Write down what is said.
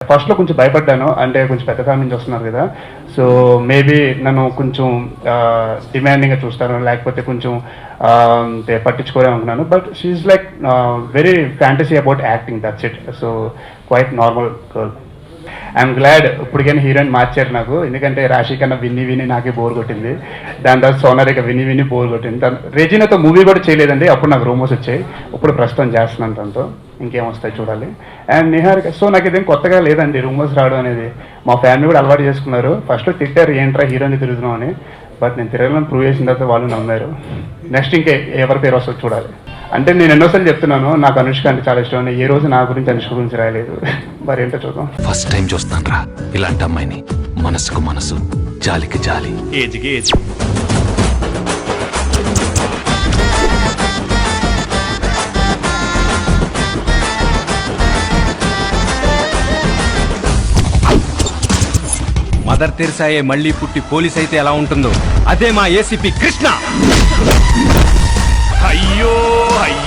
ఫస్ట్లో కొంచెం భయపడ్డాను, అంటే కొంచెం పెద్ద ఫ్యామిలీ నుంచి వస్తున్నారు కదా, సో మేబీ నన్ను కొంచెం డిమాండింగ్గా చూస్తాను, లేకపోతే కొంచెం పట్టించుకోలే అనుకున్నాను. But she's like very fantasy about acting, that's it. So quite normal girl. I'm glad ఇప్పటికైనా హీరోయిన్ మార్చారు నాకు, ఎందుకంటే రాశి కన్నా విని విని నాకే బోర్ కొట్టింది. దాని తర్వాత సోనారిక విని విని బోర్ కొట్టింది. రెజీనాతో మూవీ కూడా చేయలేదండి, అప్పుడు నాకు రూమర్స్ వచ్చాయి. ఇప్పుడు ప్రస్తుతం చేస్తున్నాను తనతో, ఇంకేం వస్తాయి చూడాలి. అండ్ నిహారిక, సో నాకు ఇదేం కొత్తగా లేదండి రూమర్స్ రావడం అనేది. మా ఫ్యామిలీ కూడా అలవాటు చేసుకున్నారు. ఫస్ట్లో తిట్టారు ఏంట్రా హీరోయిన్ తిరుగుతున్నాం అని, బట్ నేను తిరగలను ప్రూవ్ చేసిన తర్వాత వాళ్ళు నమ్మారు. నెక్స్ట్ ఇంకే ఎవరి పేరు వస్తుందో చూడాలి. అంటే నేను ఎన్నోసార్లు చెప్తున్నాను, నాకు అనుష్క అంటే చాలా ఇష్టం. ఏ రోజు నా గురించి అనుష్క గురించి రాయలేదు, మరి ఏంటో చూద్దాం. ఫస్ట్ టైం చూస్తాను రా ఇలాంటి అమ్మాయిని, మనసుకు మనసు, జాలికి జాలి. ఏజ్కి ఏజ్. మదర్ తెరిసాయే మళ్ళీ పుట్టి పోలీస్ అయితే ఎలా ఉంటుందో అదే మా ఏసీపీ కృష్ణ. అయ్యో అయ్యో.